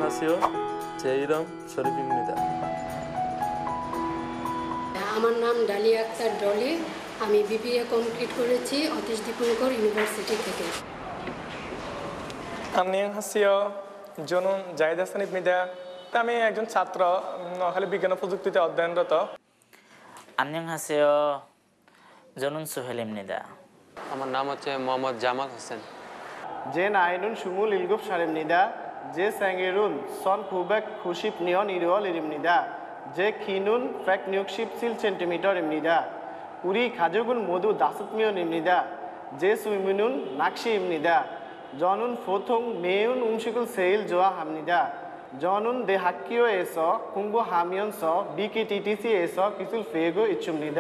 안녕하세요. 제 이름 শরীফ আমার নাম ডালিয়া আক্তার ডলি। আমি বিবিএ কমপ্লিট করেছি অতীশ দীপঙ্কর ইউনিভার্সিটি থেকে। 안녕하세요. 저는 জাহিদ হাসান ইবনিদা। আমি একজন ছাত্র নোয়াখালী বিজ্ঞান ও প্রযুক্তিতে অধ্যয়নরত। 안녕하세요. 저는 সোহেল ইবনিদা। আমার নাম হচ্ছে মোহাম্মদ জামাল হোসেন। 제 나이는 27살입니다. 제 생일은 1992년 1월 1일입니다. 제 키는 167cm입니다. 우리 가족은 모두 5명입니다. 제 취미는 낚시입니다. 저는 보통 매운 음식을 제일 좋아합니다. 저는 대학교에서 공부하면서 BKTTC에서 기술 배우고 있습니다.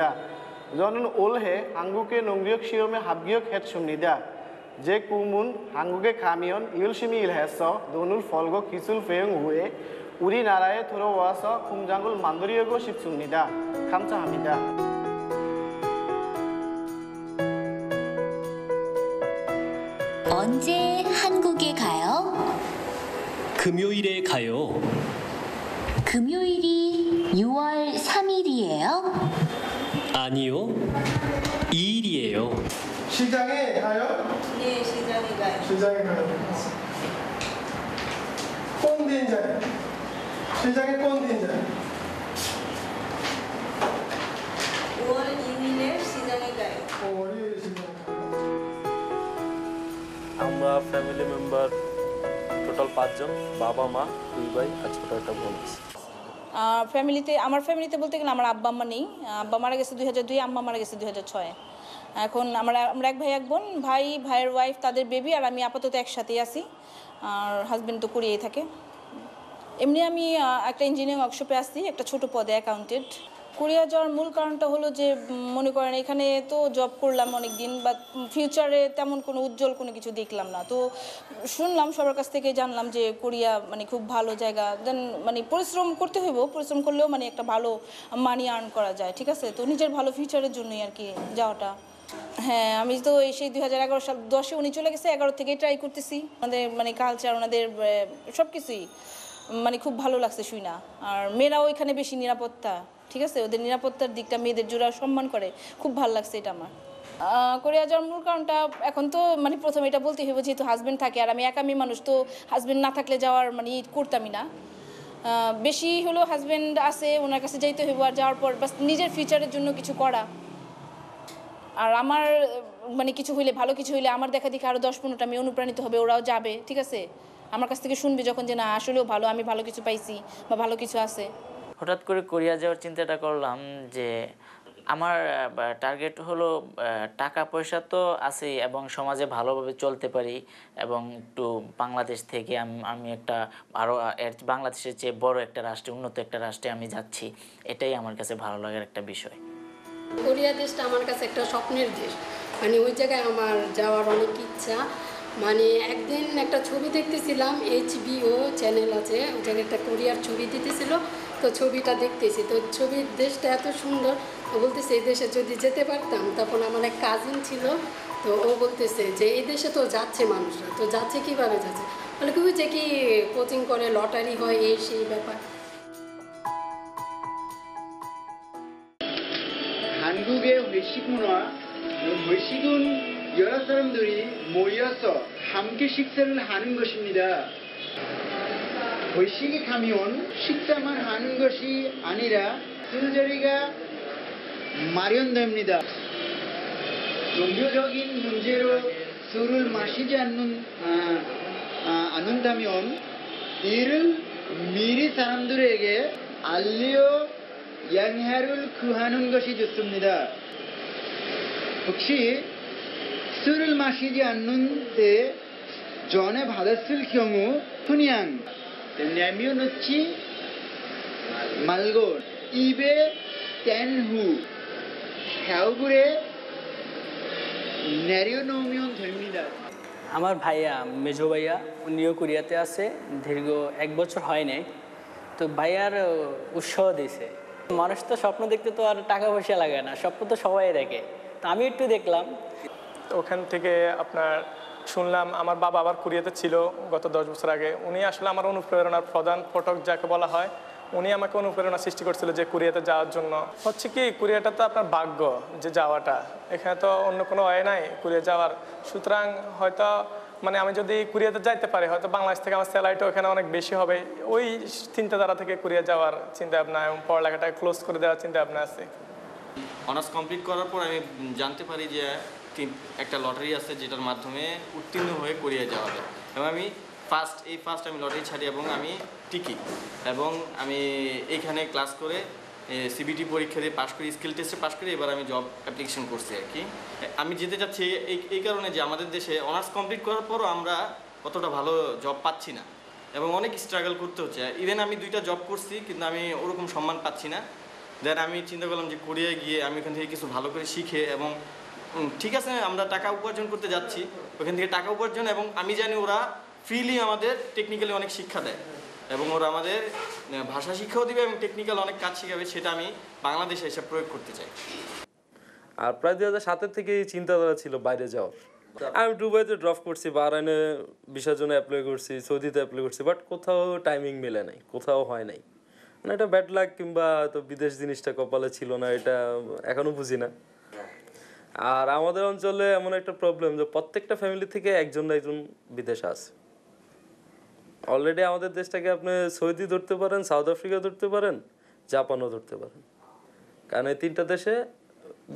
저는 올해 한국의 능력 시험에 합격했습니다. 제 꿈은 한국에 가면 열심히 일해서 돈을 벌고 기술 배운 후에 우리나라에 들어와서 공장을 만들려고 싶습니다. 감사합니다. 언제 한국에 가요? 금요일에 가요. 금요일이 6월 3일이에요? 아니요. 2일이에요. 시장에 가요? 네, 시장에 가요. 시장에 가요. 꼰대인자. 시장에 꼰대인자. 5월 2일에 시장에 가요. 월요일 시장에 가요. আমরা ফ্যামিলি মেম্বার টোটাল 5 জন, বাবা মা 2 ভাই আর ছোট একটা বোন আছে। আমার ফ্যামিলিতে বলতে গেলে আমার আব্বা আম্মা নেই। আব্বা মারা গেছে 2002, আম্মা মারা গেছে 2006। এখন আমরা এক ভাই এক বোন, ভাইয়ের ওয়াইফ, তাদের বেবি, আর আমি আপাতত একসাথেই আছি। আর হাজব্যান্ড তো কোরিয়ায় থাকে। এমনি আমি একটা ইঞ্জিনিয়ারিং ওয়ার্কশপে আসছি, একটা ছোট পদে অ্যাকাউন্টেন্ট। কোরিয়া যাওয়ার মূল কারণটা হলো যে মনে করেন এখানে তো জব করলাম অনেক দিন, বা ফিউচারে তেমন কোনো উজ্জ্বল কোনো কিছু দেখলাম না। তো শুনলাম, সবার কাছ থেকে জানলাম যে কোরিয়া মানে খুব ভালো জায়গা। দেন মানে পরিশ্রম করতে হইব, পরিশ্রম করলেও মানে একটা ভালো মানি আর্ন করা যায়, ঠিক আছে? তো নিজের ভালো ফিউচারের জন্যই আর কি যাওয়াটা। হ্যাঁ, আমি তো সেই 2011 সাল 10-এ উনি চলে গেছে, 11 থেকেই ট্রাই করতেছি। ওনাদের মানে কালচার, ওনাদের সব কিছুই মানে খুব ভালো লাগছে শুই না। আর মেয়েরাও এখানে বেশি নিরাপত্তা, ঠিক আছে? ওদের নিরাপত্তার দিকটা মেয়েদের জোড়া সম্মান করে, খুব ভালো লাগছে এটা আমার। কোরিয়া যাওয়ার মূল কারণটা এখন তো মানে প্রথমে এটা বলতে হইব, যেহেতু হাজব্যান্ড থাকে আর আমি একা মেয়ে মানুষ, তো হাজব্যান্ড না থাকলে যাওয়ার মানে করতামই না। বেশি হলো হাজব্যান্ড আছে, ওনার কাছে যাইতে হইব, আর যাওয়ার পর বাস নিজের ফিউচারের জন্য কিছু করা। আর আমার মানে কিছু হইলে, ভালো কিছু হইলে আমার দেখা দেখি আরও 10-15টা মেয়ে অনুপ্রাণিত হবে, ওরাও যাবে, ঠিক আছে? আমার কাছ থেকে শুনবে যখন যে না আসলেও ভালো, আমি ভালো কিছু পাইছি বা ভালো কিছু আছে। হঠাৎ করে কোরিয়া যাওয়ার চিন্তাটা করলাম যে আমার টার্গেট হলো টাকা পয়সা তো আছেই, এবং সমাজে ভালোভাবে চলতে পারি, এবং একটু বাংলাদেশ থেকে আমি একটা আরও বাংলাদেশের চেয়ে বড় একটা রাষ্ট্রে, উন্নত একটা রাষ্ট্রে আমি যাচ্ছি। এটাই আমার কাছে ভালো লাগার একটা বিষয়। কোরিয়া দেশটা আমার কাছে একটা স্বপ্নের দেশ। মানে ওই জায়গায় আমার যাওয়ার অনেক ইচ্ছা। মানে একদিন একটা ছবি দেখতেছিলাম, HBO চ্যানেল আছে, ওই জায়গায় একটা কোরিয়ার ছবি দিতেছিল। তো ছবিটা দেখতেছি, তো ছবির দেশটা এত সুন্দর। ও বলতেছে এই দেশে যদি যেতে পারতাম। তখন আমার এক কাজিন ছিল, তো ও বলতেছে যে এই দেশে তো যাচ্ছে মানুষরা, তো যাচ্ছে কীভাবে যাচ্ছে, বলে কি যে কি কোচিং করে, লটারি হয়, এই সেই ব্যাপার। 한국의 회식 문화, 회식은 여러 사람들이 모여서 함께 식사를 하는 것입니다. 회식에 가면 식사만 하는 것이 아니라 술자리가 마련됩니다. 종교적인 문제로 술을 마시지 않는다면 이를 미리 사람들에게 알려 양해를 구하는 것이 좋습니다. 혹시 술을 마시지 않는 때 전에 받았을 경우 그냥 내려놓지 말고 입에 뗀 후 벽에 내려놓으면 됩니다. আমার ভাইয়া, মেজো ভাইয়া, উনিও কোরিয়াতে আছে, দীর্ঘ 1 বছর হয় নাই। তো ভাইয়ার উৎসাহ দিয়েছে। মানুষ তো স্বপ্ন দেখতে তো আর টাকা পয়সা লাগে না, স্বপ্ন তো সবাই দেখে। তো আমি একটু দেখলাম, ওখান থেকে আপনার শুনলাম আমার বাবা আবার কোরিয়াতে ছিল গত 10 বছর আগে। উনি আসলে আমার অনুপ্রেরণার প্রধান ফটক যাকে বলা হয়। উনি আমাকে অনুপ্রেরণা সৃষ্টি করছিল যে কোরিয়াতে যাওয়ার জন্য। হচ্ছে কি, কোরিয়াটা তো আপনার ভাগ্য যে যাওয়াটা, এখানে তো অন্য কোনো ওয়ে নাই কোরিয়া যাওয়ার। সুতরাং হয়তো মানে আমি যদি কোরিয়াতে যাইতে পারি, হয়তো বাংলাদেশ থেকে আমার স্যালারিটা ওখানে অনেক বেশি হবে। ওই চিন্তাধারা থেকে কোরিয়া যাওয়ার চিন্তা ভাবনা এবং পড়ালেখাটা ক্লোজ করে দেওয়ার চিন্তা ভাবনা আছে। অনার্স কমপ্লিট করার পর আমি জানতে পারি যে একটা লটারি আছে যেটার মাধ্যমে উত্তীর্ণ হয়ে কোরিয়া যাওয়া যায়, এবং আমি ফার্স্ট আমি লটারি ছাড়ি এবং আমি টিকি, এবং আমি এইখানে ক্লাস করে সিবিটি পরীক্ষা দিয়ে পাশ করি, স্কিল টেস্টে পাশ করি, এবার আমি জব অ্যাপ্লিকেশন করছি আর কি। আমি যেতে চাচ্ছি এই কারণে যে আমাদের দেশে অনার্স কমপ্লিট করার পরও আমরা কতটা ভালো জব পাচ্ছি না এবং অনেক স্ট্রাগল করতে হচ্ছে। ইভেন আমি 2টা জব করছি কিন্তু আমি ওরকম সম্মান পাচ্ছি না। দেন আমি চিন্তা করলাম যে কোরিয়ায় গিয়ে আমি ওখান থেকে কিছু ভালো করে শিখে, এবং ঠিক আছে আমরা টাকা উপার্জন করতে যাচ্ছি, ওখান থেকে টাকা উপার্জন, এবং আমি জানি ওরা ফ্রিলি আমাদের টেকনিক্যালি অনেক শিক্ষা দেয় এবং ওরা আমাদের ভাষা শিক্ষাও দিবে এবং টেকনিক্যাল অনেক কাজ শিখাবে, সেটা আমি বাংলাদেশে এসে প্রয়োগ করতে চাই। আর প্রায় 2007 থেকেই চিন্তাধারা ছিল বাইরে যাওয়ার। আমি দুবাইতে ড্রপ করছি, বাহরাইনে ভিসার জন্য অ্যাপ্লাই করছি, সৌদিতে অ্যাপ্লাই করছি, বাট কোথাও টাইমিং মেলে নাই, কোথাও হয় নাই। মানে এটা ব্যাড লাক কিংবা তো বিদেশ জিনিসটা কপালে ছিল না, এটা এখনো বুঝি না। আর আমাদের অঞ্চলে এমন একটা প্রবলেম যে প্রত্যেকটা ফ্যামিলি থেকে একজন না একজন বিদেশে আছে। অলরেডি আমাদের দেশটাকে আপনি সৌদি ধরতে পারেন, সাউথ আফ্রিকা ধরতে পারেন, জাপানও ধরতে পারেন, কারণ এই 3টা দেশে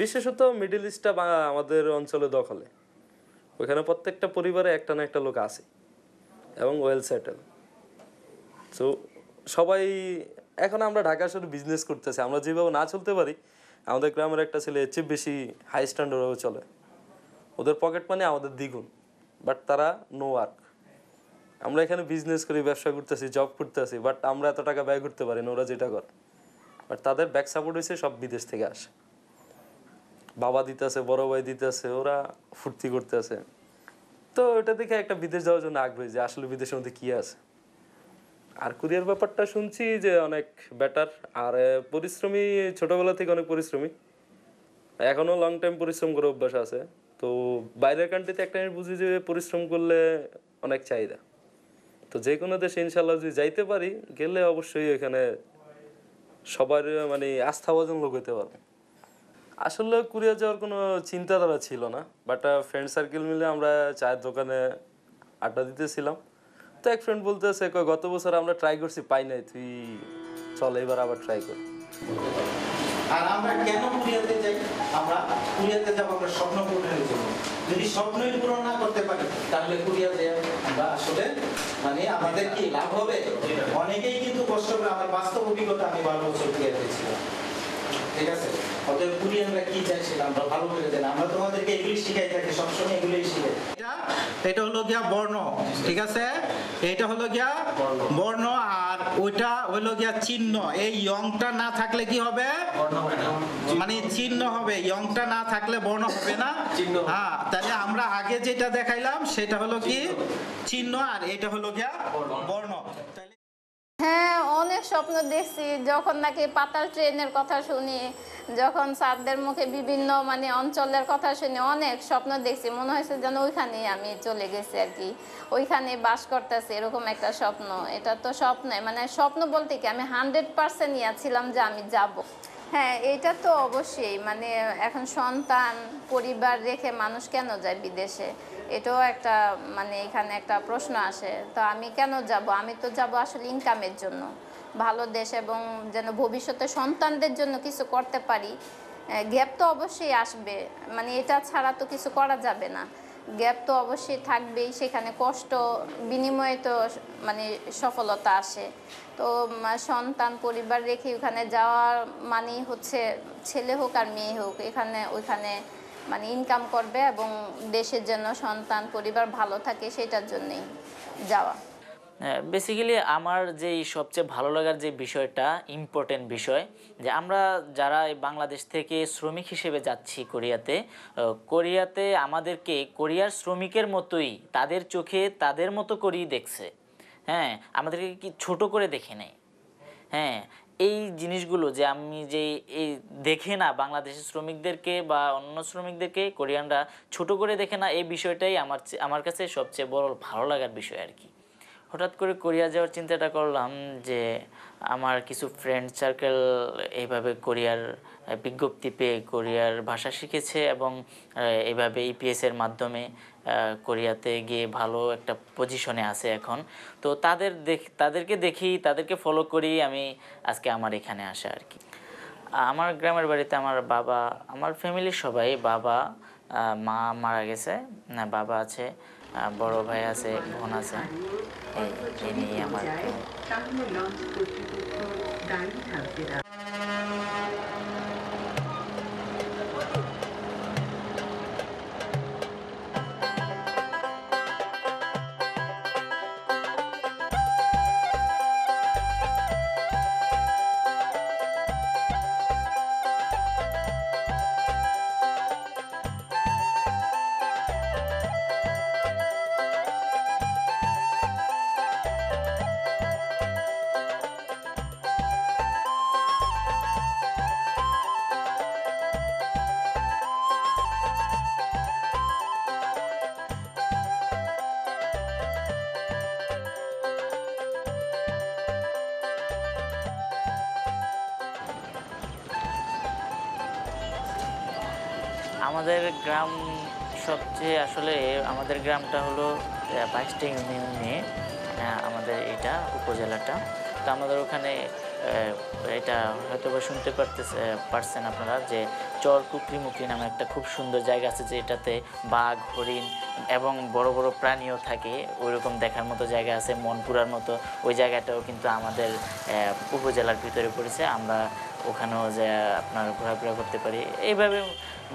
বিশেষত মিডল ইস্টটা আমাদের অঞ্চলে দখলে। ওইখানে প্রত্যেকটা পরিবারে একটা না একটা লোক আছে এবং ওয়েল সেটেল। সো সবাই এখন আমরা ঢাকা শহরে বিজনেস করতেছি, আমরা যেভাবে না চলতে পারি, আমাদের গ্রামের একটা ছেলে এর চেয়ে বেশি হাই স্ট্যান্ডার্ডভাবে চলে। ওদের পকেট মানি আমাদের দ্বিগুণ, বাট তারা নো ওয়ার্ক। আমরা এখানে বিজনেস করি, ব্যবসা করতেছি, জব করতেছি, বাট আমরা এত টাকা ব্যয় করতে পারি না ওরা যেটা করে। বাট তাদের ব্যাক সাপোর্ট হয়েছে সব বিদেশ থেকে আসে, বাবা দিতেছে, বড় ভাই দিতেছে, ওরা ফুর্তি করতেছে। তো ওটা দেখে একটা বিদেশ যাওয়ার জন্য আগ্রহী যে আসলে বিদেশের মধ্যে কী আছে। আর কোরিয়ার ব্যাপারটা শুনছি যে অনেক বেটার, আর পরিশ্রমী, ছোটোবেলা থেকে অনেক পরিশ্রমী, এখনও লং টাইম পরিশ্রম করে অভ্যাস আছে। তো বাইরের কান্ট্রিতে একটা জিনিস বুঝি যে পরিশ্রম করলে অনেক চাহিদা। তো যে কোনো দেশে ইনশাল্লাহ যদি যাইতে পারি, গেলে অবশ্যই এখানে সবার মানে আস্থাভাজন লোক হতে পারবে। আসলে কোরিয়া যাওয়ার কোনো চিন্তাধারা ছিল না, বাট ফ্রেন্ড সার্কেল মিলে আমরা চায়ের দোকানে আড্ডা দিতেছিলাম। তো এক ফ্রেন্ড বলতেছে, গত বছর আমরা ট্রাই করছি, পাই নাই, তুই চল এবার আবার ট্রাই কর। আর আমরা কেন কোরিয়াতে যাই? আমরা কোরিয়াতে যাবো আমরা স্বপ্ন পূরণের জন্য। যদি স্বপ্নই পূরণ না করতে পারি, তাহলে কোরিয়াতে আমরা আসলে মানে আমাদের কি লাভ হবে? অনেকেই কিন্তু কষ্ট করে, আমার বাস্তব অভিজ্ঞতা, আমি 12 বছর কোরিয়াতে ছিলাম, ঠিক আছে? ওদের কোরিয়ানরা কি চাই সেটা আমরা ভালো করে জানি। আমরা তোমাদেরকে এগুলি শিখাই থাকি, সবসময় এগুলোই শিখাই। এটা হলো গিয়া বর্ণ, ঠিক আছে? এটা হলো গিয়া বর্ণ, আর ওইটা হলো গিয়া চিহ্ন। এই ইয়ংটা না থাকলে কি হবে? মানে চিহ্ন হবে। ইয়ংটা না থাকলে বর্ণ হবে না। হ্যাঁ, তাহলে আমরা আগে যেটা দেখাইলাম সেটা হলো কি চিহ্ন, আর এটা হলো গিয়া বর্ণ। হ্যাঁ, অনেক স্বপ্ন দেখছি। যখন নাকি পাতাল ট্রেনের কথা শুনি, যখন স্যারদের মুখে বিভিন্ন মানে অঞ্চলের কথা শুনি, অনেক স্বপ্ন দেখছি। মনে হয়েছে যেন ওইখানেই আমি চলে গেছি আর কি, ওইখানে বাস করতেছি, এরকম একটা স্বপ্ন। এটা তো স্বপ্ন, মানে স্বপ্ন বলতে কি আমি 100% ইয়া ছিলাম যে আমি যাব। হ্যাঁ, এটা তো অবশ্যই, মানে এখন সন্তান পরিবার রেখে মানুষ কেন যায় বিদেশে, এটাও একটা মানে এখানে একটা প্রশ্ন আসে। তো আমি কেন যাব? আমি তো যাব আসলে ইনকামের জন্য, ভালো দেশ, এবং যেন ভবিষ্যতে সন্তানদের জন্য কিছু করতে পারি। গ্যাপ তো অবশ্যই আসবে, মানে এটা ছাড়া তো কিছু করা যাবে না। গ্যাপ তো অবশ্যই থাকবেই, সেখানে কষ্ট বিনিময়ে তো মানে সফলতা আসে। তো সন্তান পরিবার রেখে ওখানে যাওয়ার মানেই হচ্ছে ছেলে হোক আর মেয়ে হোক, এখানে ওইখানে মানে ইনকাম করবে এবং দেশের জন্য সন্তান পরিবার ভালো থাকে, সেটার জন্যই যাওয়া। বেসিক্যালি আমার যে সবচেয়ে ভালো লাগার যে বিষয়টা, ইম্পর্টেন্ট বিষয়, যে আমরা যারা বাংলাদেশ থেকে শ্রমিক হিসেবে যাচ্ছি কোরিয়াতে আমাদেরকে কোরিয়ার শ্রমিকের মতোই, তাদের চোখে তাদের মতো করেই দেখছে। হ্যাঁ, আমাদেরকে কি ছোট করে দেখে নেয়। হ্যাঁ, এই জিনিসগুলো যে আমি যে এই দেখে না বাংলাদেশের শ্রমিকদেরকে বা অন্য শ্রমিকদেরকে কোরিয়ানরা ছোট করে দেখে না, এই বিষয়টাই আমার কাছে সবচেয়ে বড় ভালো লাগার বিষয় আর কি। হঠাৎ করে কোরিয়া যাওয়ার চিন্তাটা করলাম যে আমার কিছু ফ্রেন্ড সার্কেল এইভাবে কোরিয়ার বিজ্ঞপ্তি পেয়ে কোরিয়ার ভাষা শিখেছে এবং এইভাবে ইপিএসের মাধ্যমে কোরিয়াতে গিয়ে ভালো একটা পজিশনে আছে এখন। তো তাদেরকে দেখি, তাদেরকে ফলো করি আমি আজকে আমার এখানে আসা আর কি। আমার গ্রামের বাড়িতে আমার বাবা, আমার ফ্যামিলির সবাই, বাবা, মা মারা গেছে, বাবা আছে, বড় ভাই আছে, বোন আছে, এই নিয়ে আমার। আমাদের গ্রাম সবচেয়ে আসলে আমাদের গ্রামটা হলো 22টা ইউনিয়ন নিয়ে আমাদের এটা উপজেলাটা। তো আমাদের ওখানে এটা হয়তো বা শুনতে পারছেন আপনারা যে চর কুকরিমুখী নামে একটা খুব সুন্দর জায়গা আছে, যেটাতে বাঘ, হরিণ এবং বড় বড় প্রাণীও থাকে। ওইরকম দেখার মতো জায়গা আছে, মনপুরার মতো। ওই জায়গাটাও কিন্তু আমাদের উপজেলার ভিতরে পড়েছে। আমরা ওখানেও যে আপনার ঘোরাফেরা করতে পারি এইভাবে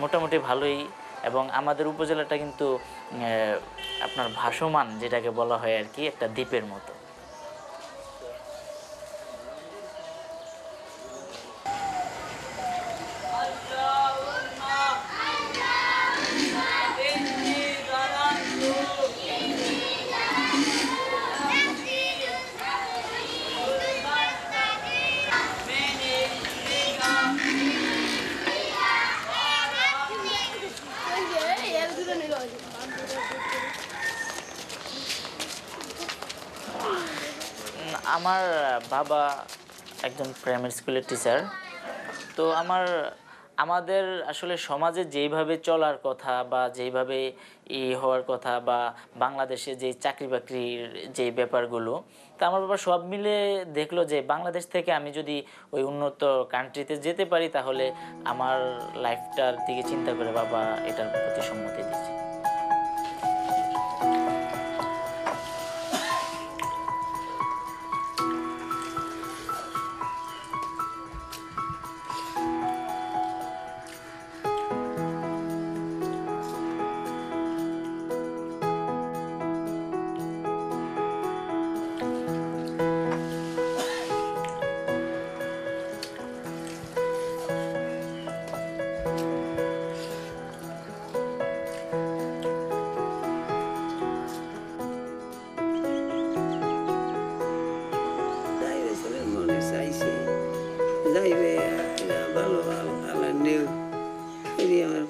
মোটামুটি ভালোই। এবং আমাদের উপজেলাটা কিন্তু আপনার ভাসমান যেটাকে বলা হয় আর কি, একটা দ্বীপের মতো। আমার বাবা একজন প্রাইমারি স্কুলের টিচার। তো আমাদের আসলে সমাজে যেইভাবে চলার কথা বা যেইভাবে হওয়ার কথা বা বাংলাদেশে যে চাকরি বাকরির যে ব্যাপারগুলো, তা আমার বাবা সব মিলে দেখলো যে বাংলাদেশ থেকে আমি যদি ওই উন্নত কান্ট্রিতে যেতে পারি তাহলে আমার লাইফটার দিকে চিন্তা করে বাবা এটার প্রতি সম্মতি দিয়েছে।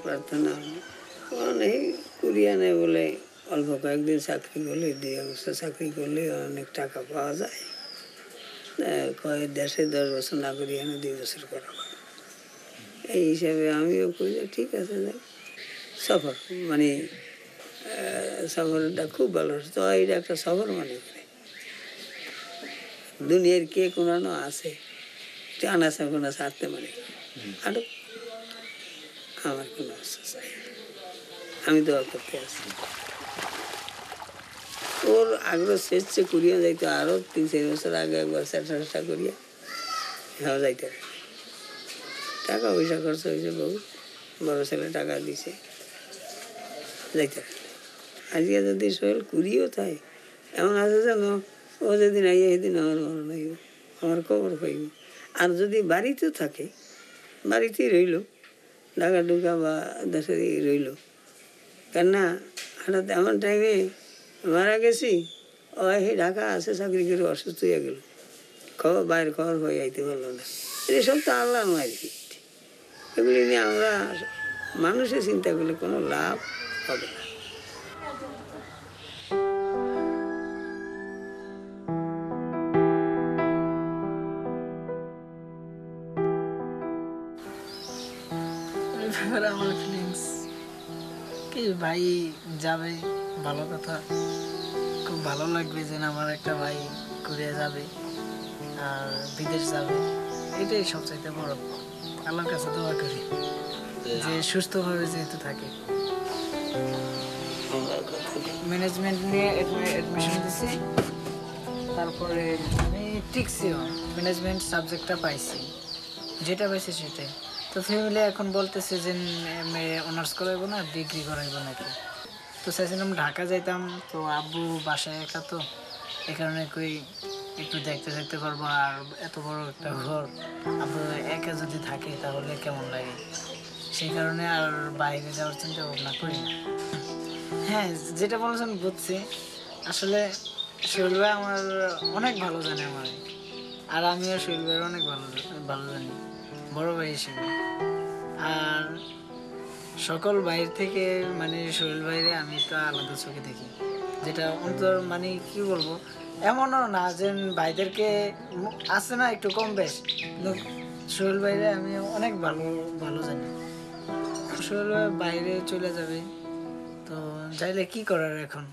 প্রার্থনা অনেক কোরিয়ানে বলে অল্প কয়েকদিন চাকরি করলে 2 বছর চাকরি করলে অনেক টাকা পাওয়া যায়। কয়েক দেশে 10 বছর না কোরিয়ানে 2 বছর করা হয়। এই হিসাবে আমিও করি ঠিক আছে সফর মানে সফরটা খুব ভালো। তো এটা একটা সফর মনে করে দুনিয়ার কে কোনো আছে টানা কোনো ছাড়তে মানে আরো আমার কোনো আশা চাই, আমি দোয়া করতে আছি। ওর আগ্রহ শেষ কোরিয়া যাইতো আরো 3-4 বছর আগে একবার চেষ্টা করিয়া যাইতে টাকা পয়সা খরচ হয়েছে বহু, বড় ছেলে টাকা দিছে যাইতে। আজকে যদি সোহেল কুড়িও তাই এমন আছে যেন ও যেদিন আইয়া সেদিন আমার মরণ হইব, আমার খবর পাইব। আর যদি বাড়িতে থাকে বাড়িতেই রইল, ঢাকা ঢুকা বা দেশে রইল, কেননা হঠাৎ এমন টাইমে মারা গেছি ও সেই ঢাকা আছে চাকরি করে অসুস্থ হয়ে গেল, খবর বাইরের খবর হয়ে যাইতে পারলো না। এসব তো আল্লাহ নয়, এগুলি নিয়ে আমরা মানুষের চিন্তা করলে কোনো লাভ হবে না। আমার ফিলিংস কি, ভাই যাবে ভালো কথা, খুব ভালো লাগবে যে আমার একটা ভাই কোরিয়া যাবে আর বিদেশ যাবে, এটাই সবচাইতে বড়। আল্লাহর কাছে দোয়া করি যে সুস্থভাবে যেহেতু থাকে। ম্যানেজমেন্ট নিয়ে অ্যাডমিশন দিছি, তারপরে আমি টিকছিও, ম্যানেজমেন্ট সাবজেক্টটা পাইছি, যেটা পাইছি সেটাই। তো ফ্যামিলি এখন বলতেছে যে অনার্স করাইবো না, ডিগ্রি করাইবো নাকি। তো চাইছিলাম ঢাকা যাইতাম, তো আব্বু বাসায় একা, তো এই কারণে কই একটু দেখতে পারবো। আর এত বড় একটা ঘর আব্বু একা যদি থাকে তাহলে কেমন লাগে, সেই কারণে আর বাইরে যাওয়ার চিন্তা ভাবনা করি না। হ্যাঁ, যেটা বলেছেন বুঝছি। আসলে শৈল ভাই আমার অনেক ভালো জানে আমার, আর আমিও শৈল ভাইয়ের অনেক ভালো জানি বড় ভাই হিসেবে। আর সকল ভাইয়ের থেকে মানে শৈল ভাইরে আমি তো আলাদা চোখে দেখি, যেটা অন্তর মানে কি বলবো, এমনও না যে ভাইদেরকে আছে না একটু কম বেশ, কিন্তু শৈল ভাইরে আমি অনেক ভালো জানি। শৈল ভাই বাইরে চলে যাবে, তো যাইলে কি করার এখন।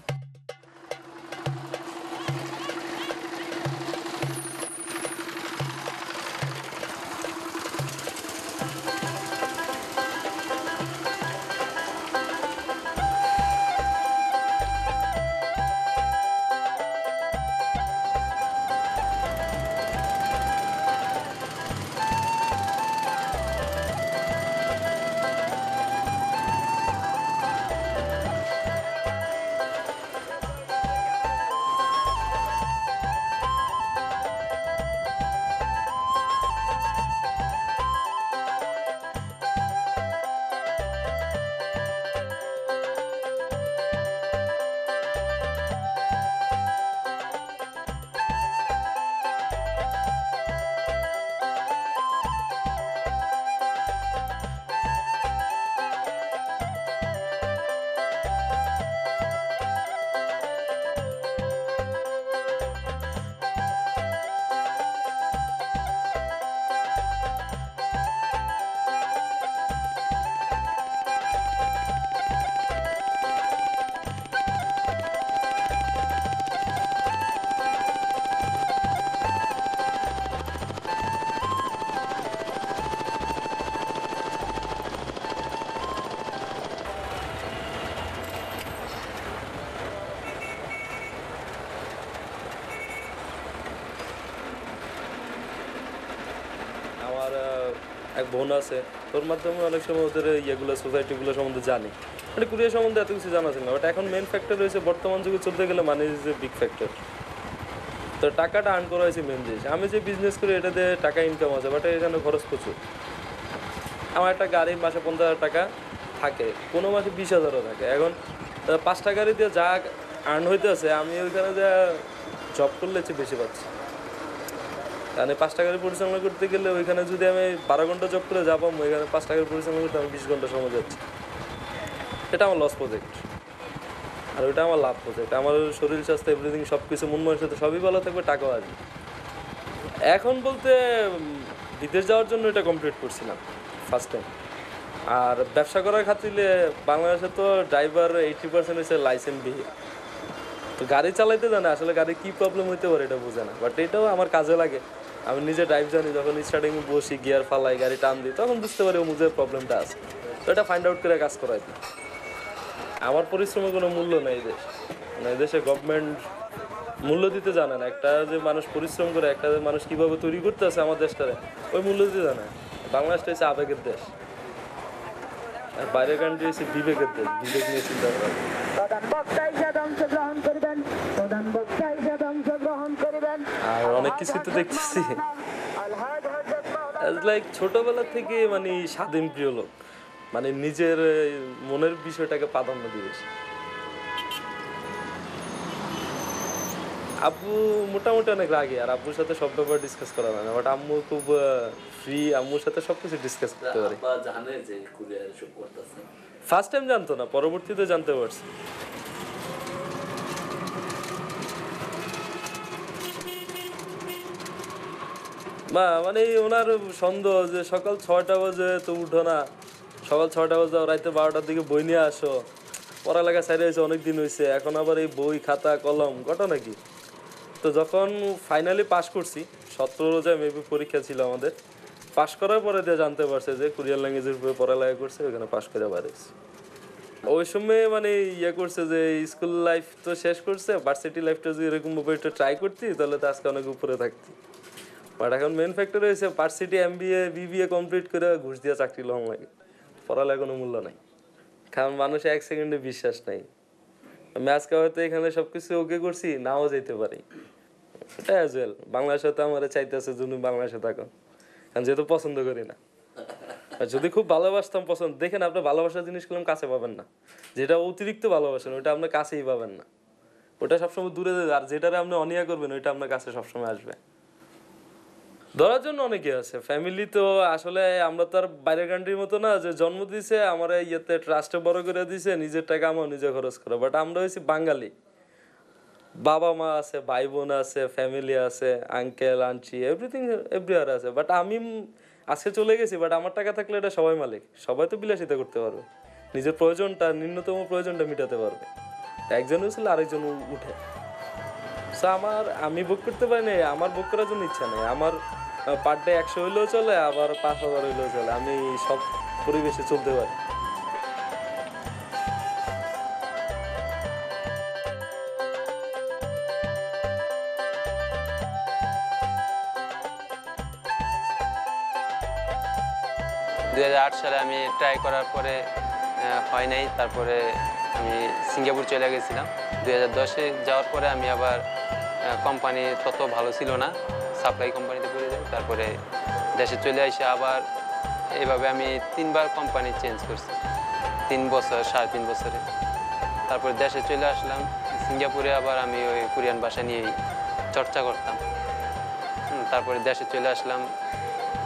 এক বোন আছে, তোর মাধ্যমে অনেক সময় ওদের ইয়েগুলো সোসাইটিগুলো সম্বন্ধে জানি, মানে কোরিয়া সম্বন্ধে এত কিছু জানা ছিল না। বাট এখন মেন ফ্যাক্টর রয়েছে বর্তমান যুগে চলতে গেলে money is a big factor. তো টাকাটা আর্ন করা হয়েছে মেন জিনিস। আমি যে বিজনেস করি এটা দিয়ে টাকা ইনকাম আছে, বাট এখানে খরচ প্রচুর। আমার একটা গাড়ি মাসে 50,000 টাকা থাকে, কোনো মাসে 20,000ও থাকে। এখন 5টা গাড়ি দিয়ে যা আর্ন হইতে আছে, আমি ওইখানে যা জব করলে চেয়ে বেশি পাচ্ছি। কারণ 5টা গাড়ি পরিচালনা করতে গেলে ওইখানে যদি আমি 12 ঘন্টা জব করে যাবো, ওইখানে 5টা গাড়ি পরিচালনা করতে আমি 20 ঘন্টা সময় যাচ্ছি। এটা আমার লস প্রজেক্ট, আর ওইটা আমার লাভ প্রজেক্ট। আমার শরীর স্বাস্থ্য এভরিথিং সব কিছু মন মনের সাথে সবই ভালো থাকবে, টাকাও আসবে। এখন বলতে বিদেশ যাওয়ার জন্য এটা কমপ্লিট করছিলাম ফার্স্ট টাইম। আর ব্যবসা করার খাতিরে বাংলাদেশে তো ড্রাইভার 80% হচ্ছে লাইসেন্স বিহীন, তো গাড়ি চালাইতে জানে, আসলে গাড়ি কী প্রবলেম হইতে পারে এটা বোঝে না। বাট এটাও আমার কাজে লাগে। আমি নিজে ড্রাইভ জানি, যখন স্টার্টিং বসি গিয়ার ফালাই গাড়ি টান দিই, তখন বুঝতে পারি ও মুঝে প্রবলেমটা আছে। তো এটা ফাইন্ড আউট করে কাজ করাই দিই। আমার পরিশ্রমের কোনো মূল্য নেই দেশ, মানে দেশে গভর্নমেন্ট মূল্য দিতে জানে না। একটা যে মানুষ পরিশ্রম করে, একটা যে মানুষ কীভাবে তৈরি করতে আছে আমার দেশটারে, ওই মূল্য দিতে জানে। বাংলাদেশটা হচ্ছে আবেগের দেশ, আর বাইরের কান্ট্রি হচ্ছে বিবেকের দেশ, বিবেক নিয়ে চিন্তা করা। আর অনেক কিছু তো দেখতেছি, লাইক ছোটবেলা থেকে মানে স্বাধীন প্রিয় লোক, মানে নিজের মনের বিষয়টাকে প্রাধান্য দিয়েছে। আব্বু মোটামুটি অনেক রাগে, আর আব্বুর সাথে সব ব্যাপার ডিসকাস করা হয় না, বাট আম্মু খুব ফ্রি, আম্মুর সাথে সবকিছু ডিসকাস করতে পারে। ফার্স্ট টাইম জানতো না, পরবর্তীতে জানতে পারছি। মানে ওনার সন্দেহ যে সকাল 6টা বাজে তো উঠো না, সকাল 6টা বাজে রাতে 12টার দিকে বই নিয়ে আসো, পড়ালেখা সাইড হয়েছে অনেকদিন হয়েছে, এখন আবার এই বই খাতা কলম ঘটনা কি। তো যখন ফাইনালি পাশ করছি, 17 রোজা মেবি পরীক্ষা ছিল আমাদের, পাশ করার পরে দিয়ে জানতে পারছে যে কোরিয়ান ল্যাঙ্গুয়েজের উপরে পড়ালেখা করছে, ওখানে পাশ করে বেরিয়েছে। ওই সময় মানে ইয়ে করছে যে স্কুল লাইফ তো শেষ করছে, ভার্সিটি লাইফটা যদি এরকম ভাবে একটু ট্রাই করতি তাহলে তো আজকে অনেক উপরে থাকতি। বাট এখন মেন ফ্যাক্টর হয়েছে ভার্সিটি MBA BBA কমপ্লিট করে ঘুষ দিয়ে চাকরি লং লাগে, পড়ালেখা কোনো মূল্য নাই, কারণ মানুষের 1 সেকেন্ডে বিশ্বাস নাই। আমি আজকে হয়তো এখানে সবকিছু ওকে করছি, নাও যেতে পারি, এটা অ্যাজ ওয়েল। বাংলাদেশে তো আমার চাইতেছে যদি বাংলাদেশে থাকো, কারণ যেহেতু পছন্দ করি না। আর যদি খুব ভালোবাসতাম, পছন্দ, দেখেন আপনি ভালোবাসার জিনিসগুলো কাছে পাবেন না, যেটা অতিরিক্ত ভালোবাসেন ওটা আপনার কাছেই পাবেন না, ওটা সবসময় দূরে যাবে। আর যেটারে আপনি অনিয়া করবেন ওইটা আপনার কাছে সবসময় আসবে। ধরার জন্য অনেকে আছে, ফ্যামিলি তো আসলে আমরা তো আর বাইরের কান্ট্রির মতো না যে জন্ম দিছে আমার ইয়েতে ট্রাস্টে বড় করে দিছে, নিজের টাকা আমার নিজে খরচ করে। বাট আমরা হয়েছি বাঙালি, বাবা মা আছে, ভাই বোন আছে, ফ্যামিলি আছে, আঙ্কেল আন্টি এভরিথিং এভরিওয়ার আছে। বাট আমি আজকে চলে গেছি, বাট আমার টাকা থাকলে এটা সবাই মালিক, সবাই তো বিলাসিতা করতে পারবে, নিজের প্রয়োজনটা ন্যূনতম প্রয়োজনটা মেটাতে পারবে। একজন হয়েছিল আরেকজন উঠে। সো আমি বুক করতে পারি না, আমার বুক করার জন্য ইচ্ছা নেই। আমার পার ডে 100 হইলেও চলে, আবার 5000 হইলেও চলে, আমি সব পরিবেশে চলতে পারি। সালে আমি ট্রাই করার পরে হয় নাই, তারপরে আমি সিঙ্গাপুর চলে গেছিলাম। 2010-এ যাওয়ার পরে আমি আবার কোম্পানি তত ভালো ছিল না, সাপ্লাই কোম্পানিতে পড়ে যাই। তারপরে দেশে চলে আসে আবার এইভাবে আমি 3বার কোম্পানি চেঞ্জ করছি, 3 বছর 3.5 বছরে। তারপরে দেশে চলে আসলাম। সিঙ্গাপুরে আবার আমি ওই কোরিয়ান ভাষা নিয়েই চর্চা করতাম। তারপরে দেশে চলে আসলাম।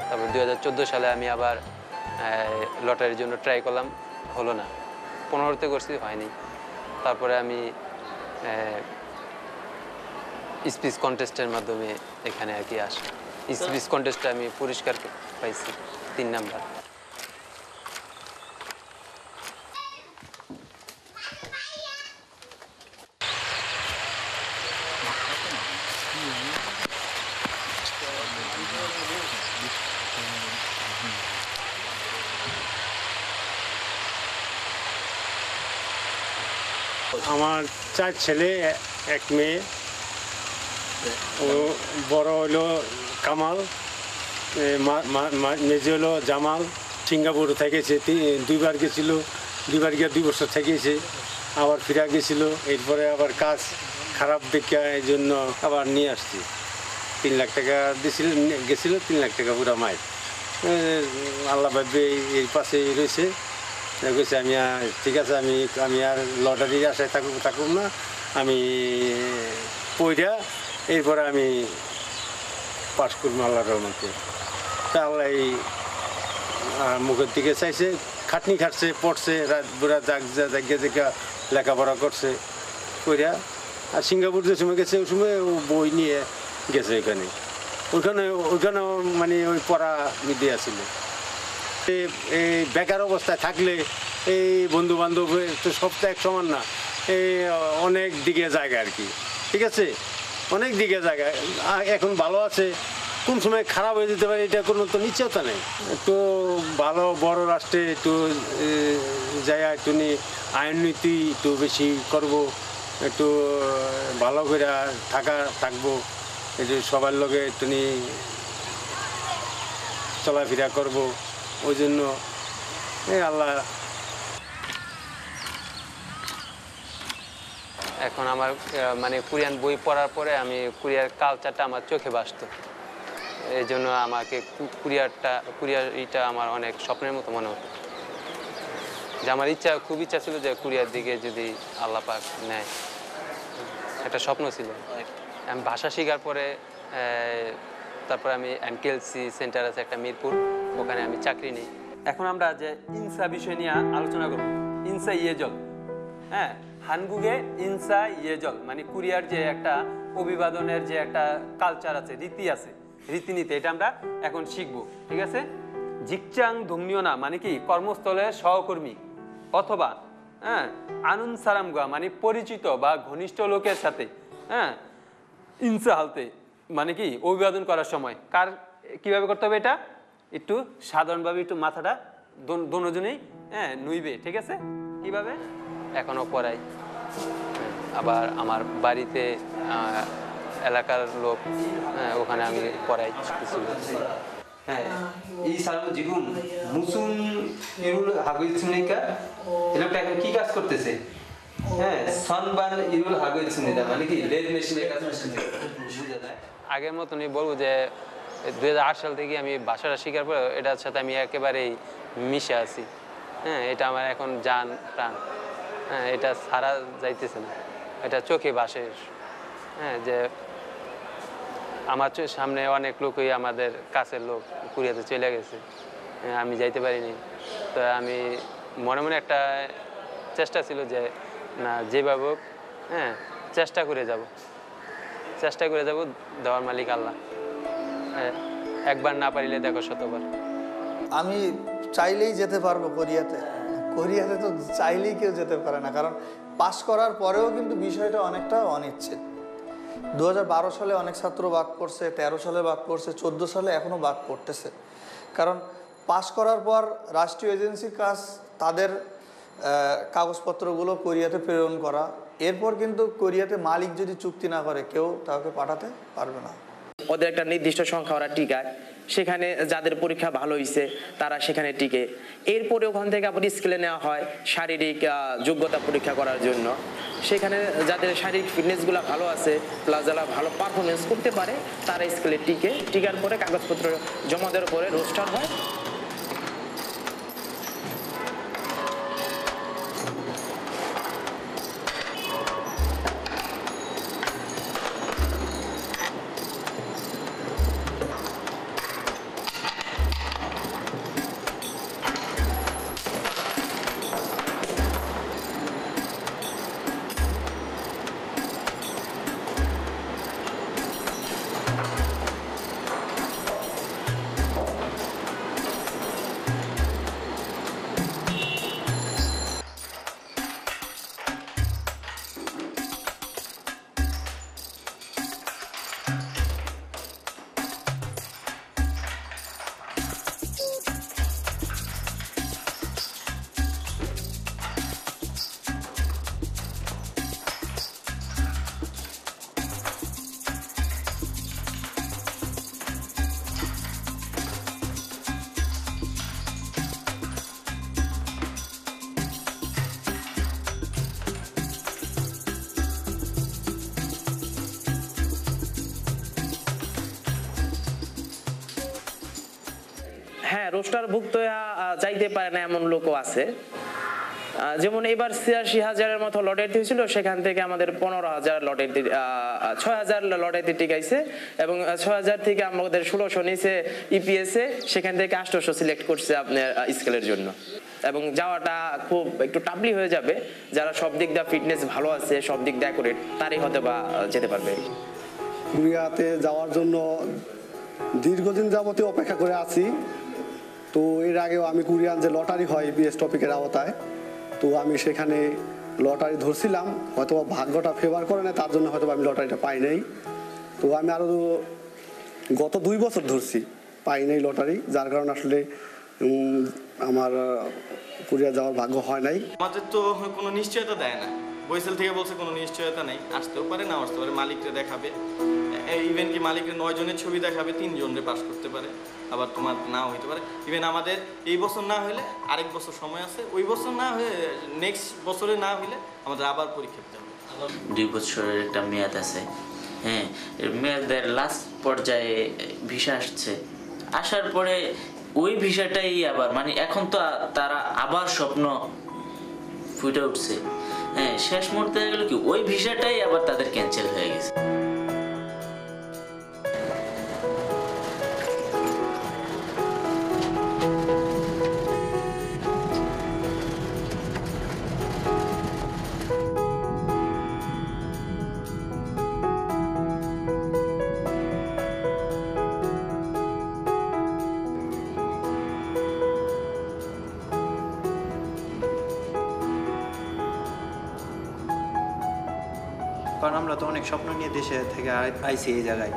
তারপর 2014 সালে আমি আবার লটারির জন্য ট্রাই করলাম, হলো না। 15তে করছি, হয়নি। তারপরে আমি স্পিচ কন্টেস্টের মাধ্যমে এখানে আর কি আসি। স্পিচ কন্টেস্টে আমি পুরস্কার পাইছি 3 নাম্বার। আমার 4 ছেলে 1 মেয়ে। ও বড় হলো কামাল, মেজে হলো জামাল। সিঙ্গাপুর থেকেছে, 2বার গেছিল, 2বার গিয়ে 2 বছর থেকেছে, আবার ফিরে গেছিল। এরপরে আবার কাজ খারাপ দেখে এই জন্য আবার নিয়ে আসছি। 3 লাখ টাকা গেছিল, 3 লাখ টাকা পুরা মায়ের। আল্লাহ ভাববে এর পাশে রয়েছে, দেখেছি আমি ঠিক আছে, আমি আর লটারির আশায় থাকুক না, আমি পড়া এরপরে আমি পাস করবো আল্লাহর রহমতে। তা আল্লাহ মুখের দিকে চাইছে, খাটনি খাটছে, পড়ছে, রাত বুড়া জায়গা লেখাপড়া করছে পড়া। আর সিঙ্গাপুর যে সময় গেছে ওই সময় ও বই নিয়ে গেছে ওইখানে মানে ওই পড়া মিডিয়া ছিল। এই বেকার অবস্থায় থাকলে এই বন্ধু বান্ধব তো সব তো এক সমান না, এই অনেক দিকে জায়গা আর কি, ঠিক আছে, অনেক দিকে জায়গা। এখন ভালো আছে, কোন সময় খারাপ হয়ে যেতে পারে এটা কোনো তো নিশ্চয়তা নেই। একটু ভালো বড় রাষ্ট্রে একটু জায়গা, একটু আইন নীতি একটু বেশি করব, একটু ভালো করে থাকবো, একটু সবার লগে একটু চলাফেরা করব, ওই জন্য আল্লাহ। এখন আমার মানে কোরিয়ান বই পড়ার পরে আমি কোরিয়ার কালচারটা আমার চোখে ভাসত, এই জন্য আমাকে কোরিয়ার এইটা আমার অনেক স্বপ্নের মতো মনে হতো। যে আমার খুব ইচ্ছা ছিল যে কোরিয়ার দিকে যদি আল্লাহ পাক নেয়, একটা স্বপ্ন ছিল। আমি ভাষা শেখার পরে তারপরে আমি এমকেএলসি সেন্টার আছে একটা মিরপুর, ওখানে আমি চাকরি নিই। এখন আমরা যে ইনসা বিষয় নিয়ে আলোচনা করব। ইনসা ইয়েজল, হ্যাঁ, হানগুগে ইনসা ইয়েজল মানে কোরিয়ার যে একটা অভিবাদনের যে একটা কালচার আছে, রীতি আছে, রীতিনীতি, এটা আমরা এখন শিখব, ঠিক আছে? জিকচাং ধুমনিও না মানে কি কর্মস্থলে সহকর্মী অথবা হ্যাঁ আনুন সারামগা মানে পরিচিত বা ঘনিষ্ঠ লোকের সাথে হ্যাঁ ইনসা হালতে মানে কি অভিবাদন করার সময় কার কিভাবে করতে হবে এটা একটু সাধারণভাবে একটু মাথাটা দোনোজনেই হ্যাঁ নুইবে, ঠিক আছে? কিভাবে এখনো পড়াই, আবার আমার বাড়িতে এলাকার লোক ওখানে আমি পড়াই কিছু। 이 사람은 지금 무슨 일을 하고 있습니까? 이렇게 하면 কি কাজ করতেছে? হ্যাঁ, 선반 일을 하고 있습니다. মানে কি লেদ মেশিনে কাজ করতেছে। বুঝা যায়? আগের মতনই বলবো যে 2008 সাল থেকে আমি ভাষাটা শেখার পর এটার সাথে আমি একেবারেই মিশে আছি। হ্যাঁ, এটা আমার এখন জান প্রাণ। হ্যাঁ, এটা সারা যাইতেছে না, এটা চোখে ভাসে। হ্যাঁ, যে আমার সামনে অনেক লোকই আমাদের কাছের লোক কোরিয়াতে চলে গেছে, আমি যাইতে পারিনি। তো আমি মনে মনে একটা চেষ্টা ছিল যে না যেভাবে হোক হ্যাঁ চেষ্টা করে যাব, দেওয়ার মালিক আল্লাহ। একবার না পারিলে দেখো শতবার। আমি চাইলেই যেতে পারবো কোরিয়াতে। কোরিয়াতে তো চাইলেই কেউ যেতে পারে না, কারণ পাস করার পরেও কিন্তু বিষয়টা অনেকটা অনিশ্চিত। 2012 সালে অনেক ছাত্র বাদ পড়ছে, 13 সালে বাদ পড়ছে, 14 সালে এখনও বাদ পড়তেছে। কারণ পাস করার পর রাষ্ট্রীয় এজেন্সির কাজ তাদের কাগজপত্রগুলো কোরিয়াতে প্রেরণ করা, এরপর কিন্তু কোরিয়াতে মালিক যদি চুক্তি না করে কেউ তাকে পাঠাতে পারবে না। ওদের একটা নির্দিষ্ট সংখ্যা ওরা টিকায়, সেখানে যাদের পরীক্ষা ভালো হয়েছে তারা সেখানে টিকে। এরপরে ওখান থেকে আবার স্কেলে নেওয়া হয় শারীরিক যোগ্যতা পরীক্ষা করার জন্য। সেখানে যাদের শারীরিক ফিটনেসগুলো ভালো আছে প্লাস যারা ভালো পারফরমেন্স করতে পারে তারা স্কেলে টিকার পরে কাগজপত্র জমা দেওয়ার পরে রোস্টার হয়। হ্যাঁ, রোস্টারভুক্ত যাইতে পারে না এমন লোকও আছে। যেমন এবার ৮৬,০০০-এর মতো লটারিতে হয়েছিল, সেখান থেকে আমাদের ১৫,০০০ লটারিতে ৬,০০০ লটারিতে টিকাইছে এবং ৬,০০০ থেকে আমাদের ১৬০০ নিচে ইপিএসে, সেখান থেকে ৮০০ সিলেক্ট করছে আপনার স্কেলের জন্য। এবং যাওয়াটা খুব একটু টাফলি হয়ে যাবে, যারা সব দিক দিয়ে ফিটনেস ভালো আছে, সব দিক দিয়ে অ্যাকুরেট, তারই হয়তো বা যেতে পারবে। কোরিয়াতে যাওয়ার জন্য দীর্ঘদিন যাবতীয় অপেক্ষা করে আছি। তো এর আগেও আমি কোরিয়ান যে লটারি হয় ইপিএস টপিকের আওতায়, তো আমি সেখানে লটারি ধরছিলাম, হয়তো ভাগ্যটা ফেভার করে না, তার জন্য হয়তো আমি লটারিটা পাই নাই। তো আমি আরও গত 2 বছর ধরছি, পাই নাই লটারি, যার কারণে আসলে আমার কোরিয়া যাওয়ার ভাগ্য হয় নাই। আমাদের তো কোনো নিশ্চয়তা দেয় না, বৈসেল থেকে বলছে কোনো নিশ্চয়তা নেই, আসতেও পারে না আসতে পারে, মালিককে দেখাবে, ইভেন কি মালিকের 9 জনের ছবি দেখাবে, 3 জনের পাস করতে পারে, আবার তোমার নাও হইতে পারে। ইভেন আমাদের এই বছর না হলে আরেক বছর সময় আছে, ওই বছর না হয়ে নেক্সট বছরে না হলে আমাদের আবার পরীক্ষা দিতে হবে। 2 বছরের একটা মেয়াদ আছে। হ্যাঁ, মেয়াদের লাস্ট পর্যায়ে ভিসা আসছে, আসার পরে ওই ভিসাটাই আবার মানে এখন তো তারা আবার স্বপ্ন ফুটে উঠছে। হ্যাঁ, শেষ মুহূর্তে গেল কি ওই ভিসাটাই আবার তাদের ক্যান্সেল হয়ে গেছে। আমরা তো অনেক স্বপ্ন নিয়ে দেশে থেকে আইছি এই জায়গায়,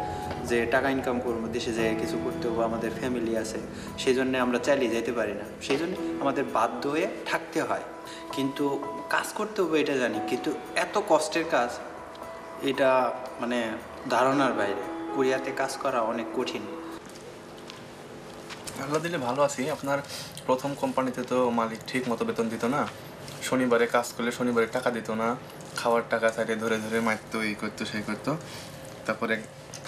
যে টাকা ইনকাম করবো, দেশে যেয়ে কিছু করতে হবে, আমাদের ফ্যামিলি আছে, সেই জন্য আমরা চালিয়ে যেতে পারি না, সেই জন্য আমাদের বাধ্য হয়ে থাকতে হয়। কিন্তু কাজ করতে হবে এটা জানি, কিন্তু এত কষ্টের কাজ এটা মানে ধারণার বাইরে। কোরিয়াতে কাজ করা অনেক কঠিন। আল্লাহ দিলে ভালো আছি। আপনার প্রথম কোম্পানিতে তো মালিক ঠিক মতো বেতন দিত না, শনিবারে কাজ করলে শনিবারে টাকা দিত না, খাওয়ার টাকা সাইডে ধরে ধরে মারতো, এই করতো সেই করতো। তারপরে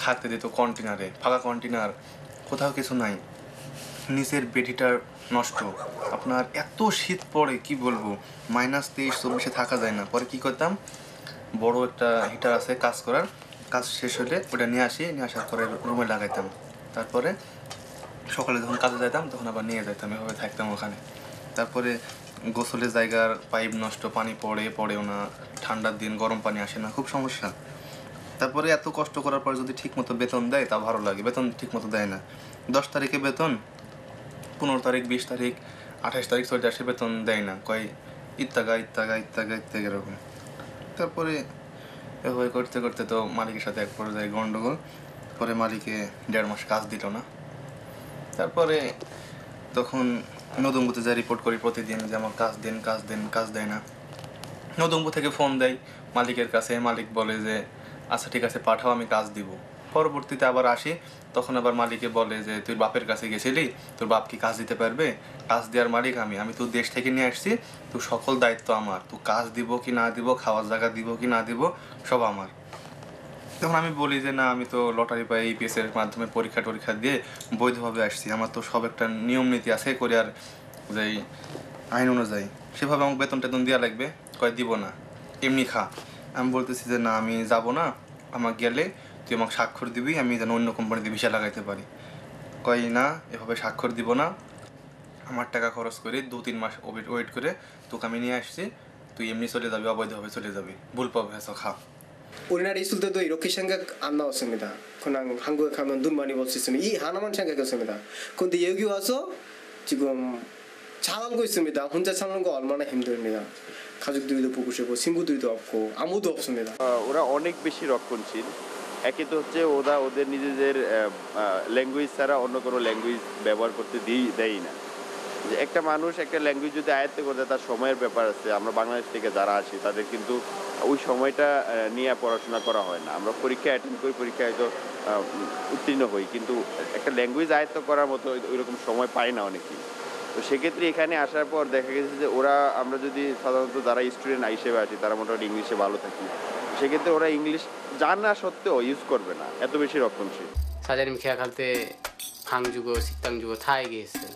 থাকতে দিত কন্টেনারে, ফাঁকা কন্টেনার, কোথাও কিছু নাই, নিচের বেডিটার নষ্ট। আপনার এত শীত পড়ে কি বলবো, -23-24 থাকা যায় না। পরে কি করতাম, বড় একটা হিটার আছে কাজ করার, কাজ শেষ হলে ওটা নিয়ে আসার পরে রুমে লাগাইতাম। তারপরে সকালে যখন কাজে যেতাম তখন আবার নিয়ে যেতাম, এভাবে থাকতাম ওখানে। তারপরে গোসলের জায়গার পাইপ নষ্ট, পানি পড়েও না, ঠান্ডার দিন গরম পানি আসে না, খুব সমস্যা। তারপরে এত কষ্ট করার পর যদি ঠিকমতো বেতন দেয় তা ভালো লাগে, বেতন ঠিকমতো দেয় না। 10 তারিখে বেতন, 15 তারিখ, 20 তারিখ, 28 তারিখ চলে আসে, বেতন দেয় না, কয় ইত্যাগা এরকম। তারপরে এভাবে করতে করতে তো মালিকের সাথে এক পর্যায়ে গন্ডগোল, পরে মালিকে 1.5 মাস কাজ দিল না। তারপরে তখন নদমপুতে যাই রিপোর্ট করি প্রতিদিন যে আমার কাজ দেয় না। নদমপু থেকে ফোন দেয় মালিকের কাছে, মালিক বলে যে আচ্ছা ঠিক আছে পাঠাও, আমি কাজ দিব। পরবর্তীতে আবার আসি, তখন আবার মালিকে বলে যে তুই বাপের কাছে গেছিলি, তোর বাপ কি কাজ দিতে পারবে? কাজ দেওয়ার মালিক আমি তোর দেশ থেকে নিয়ে আসছি, তোর সকল দায়িত্ব আমার, তুই কাজ দিব কি না দিব, খাওয়ার জায়গা দিব কি না দিব, সব আমার। তখন আমি বলি যে না, আমি তো লটারি পাই, ইপিএস এর মাধ্যমে পরীক্ষা দিয়ে বৈধভাবে আসছি, আমার তো সব একটা নিয়ম নীতি আছে কোরিয়ার যে আইন অনুযায়ী, সেভাবে আমাকে বেতন টেতন দেওয়া লাগবে। কয় দিব না, এমনি খা। আমি বলতেছি যে না, আমি যাব না, আমাকে গেলে তুই আমাকে স্বাক্ষর দিবি, আমি যেন অন্য কোম্পানিতে ভিসা লাগাইতে পারি। কয় না, এভাবে স্বাক্ষর দিব না, আমার টাকা খরচ করে 2-3 মাস ওয়েট করে তোকে আমি নিয়ে আসছি, তুই এমনি চলে যাবি, অবৈধভাবে চলে যাবি, ভুল পাবে 해서 খা। 우리나라 있을 때도 이렇게 생각 안 나왔습니다. 그냥 한국에 가면 눈 많이 볼 수 있으면 이 하나만 생각했습니다. 그런데 여기 와서 지금 잘 알고 있습니다. 혼자 사는 거 얼마나 힘듭니다. 가족들도 보고 싶고 친구들도 없고 아무도 없습니다. ওরা অনেক বেশি রক্ষণশীল। একে তো হচ্ছে ওদের নিজেদের ল্যাঙ্গুয়েজ ছাড়া অন্য কোনো ল্যাঙ্গুয়েজ ব্যবহার করতে দেয় না। যে একটা মানুষ একটা ল্যাঙ্গুয়েজ যদি আয়ত্ত করতে, তার সময়ের ব্যাপার আছে। আমরা বাংলাদেশ থেকে যারা আসি তাদের কিন্তু ওই সময়টা নিয়ে পড়াশোনা করা হয় না। আমরা পরীক্ষা অ্যাটেন্ড করি, পরীক্ষায় হয়তো উত্তীর্ণ হই, কিন্তু একটা ল্যাঙ্গুয়েজ আয়ত্ত করার মতো ওইরকম সময় পায় না অনেকেই। তো সেক্ষেত্রে এখানে আসার পর দেখা গেছে যে আমরা যদি সাধারণত যারা স্টুডেন্ট হিসেবে আসি তারা মোটামুটি ইংলিশে ভালো থাকি, সেক্ষেত্রে ওরা ইংলিশ জানা সত্ত্বেও ইউজ করবে না, এত বেশি রক্ষণশীল। 사장님 계약할 때 방 주고 식당 주고 다 얘기했어요.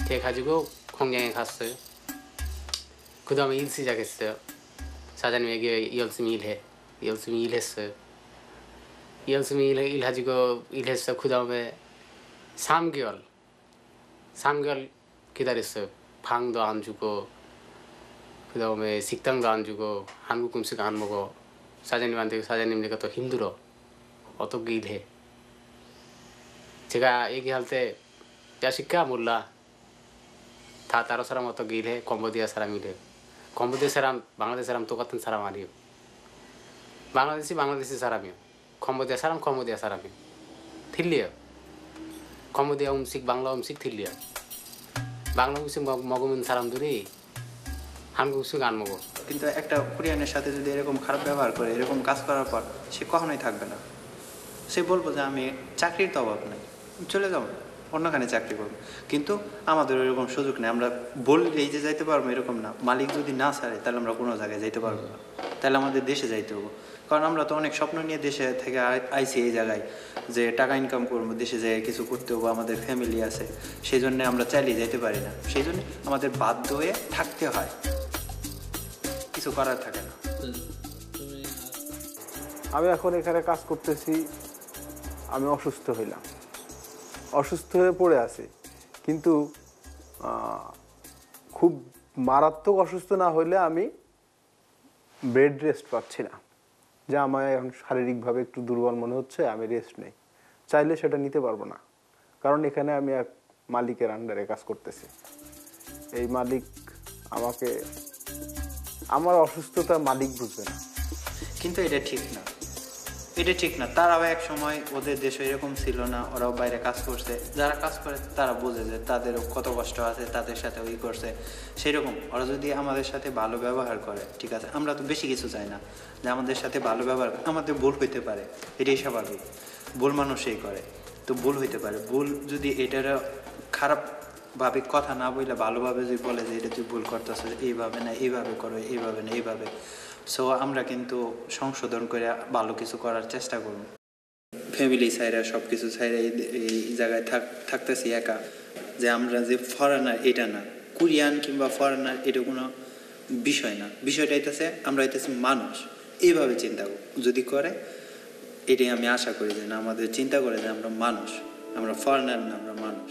돼가지고 공장에 갔어요. 그 다음에 일 시작했어요. 사장님에게 열심히 일했어요. 열심히 일해가지고 일했어. 그 다음에 3개월 기다렸어요. 방도 안 주고, 그 다음에 식당도 안 주고, 한국 음식 안 먹어. 사장님한테 사장님 내가 더 힘들어. 어떻게 일해? 제가 얘기할 때 야식가 몰라. 다 다른 사람 어떻게 일해? 캄보디아 사람이래요. 캄보디아 사람, 방글라데시 사람 똑같은 사람 아니에요. 방글라데시 사람이요. 캄보디아 사람이요. 틀려요. 캄보디아 음식, 방글라 음식 틀려요. বাংলা 음식 먹으면 사람들이 한국 음식 안 먹어. কিন্তু একটা কোরিয়ানের সাথে যদি এরকম খারাপ ব্যবহার করে, এরকম কাজ করার পর সে কখনোই থাকবে না। সে বলবো যে আমি চাকরির তো অভাব নেই, চলে যাবো অন্যখানে চাকরি করবো। কিন্তু আমাদের এরকম সুযোগ নেই, আমরা বললেই যে যাইতে পারবো এরকম না। মালিক যদি না ছাড়ে তাহলে আমরা কোনো জায়গায় যাইতে পারবো না, তাহলে আমাদের দেশে যাইতে হবো। কারণ আমরা তো অনেক স্বপ্ন নিয়ে দেশে থেকে আইছি এই জায়গায়, যে টাকা ইনকাম করবো, দেশে যেয়ে কিছু করতে হবো, আমাদের ফ্যামিলি আছে, সেই জন্য আমরা চালিয়ে যেতে পারি না, সেই জন্য আমাদের বাধ্য হয়ে থাকতে হয়, কিছু করার থাকে না। আমি এখন এখানে কাজ করতেছি, আমি অসুস্থ হইলাম, অসুস্থ হয়ে পড়ে আছি, কিন্তু খুব মারাত্মক অসুস্থ না হইলে আমি বেড রেস্ট পাচ্ছি না, যে আমার এখন শারীরিকভাবে একটু দুর্বল মনে হচ্ছে, আমি রেস্ট নেই, চাইলে সেটা নিতে পারবো না। কারণ এখানে আমি এক মালিকের আন্ডারে কাজ করতেছি। এই মালিক আমাকে, আমার অসুস্থতা মালিক বুঝবে না। কিন্তু এটা ঠিক না, এটা ঠিক না। তারাও এক সময় ওদের দেশে এরকম ছিল না, ওরাও বাইরে কাজ করছে, যারা কাজ করে তারা বোঝে যে তাদেরও কত কষ্ট আছে, তাদের সাথে ওই করছে। সেরকম ওরা যদি আমাদের সাথে ভালো ব্যবহার করে, ঠিক আছে, আমরা তো বেশি কিছু চাই না, যে আমাদের সাথে ভালো ব্যবহার, আমাদের ভুল হইতে পারে, এটাই স্বাভাবিক, ভুল মানুষই করে, তো ভুল হইতে পারে। ভুল যদি এটার খারাপভাবে কথা না বলে ভালোভাবে যদি বলে যে এটা তুই ভুল করতেছ, এইভাবে না এইভাবে করো, এইভাবে না এইভাবে, সো আমরা কিন্তু সংশোধন করে ভালো কিছু করার চেষ্টা করব। ফ্যামিলি সাইরা সব কিছু সাইরা এই জায়গায় থাকতেছি একা, যে আমরা যে ফরেনার এটা না, কোরিয়ান কিংবা ফরেনার এটা কোনো বিষয় না, বিষয়টা হইতেছে আমরা হইতেছি মানুষ। এইভাবে চিন্তা যদি করে, এটাই আমি আশা করি যে না, আমাদের চিন্তা করে যে আমরা মানুষ, আমরা ফরেনার না, আমরা মানুষ।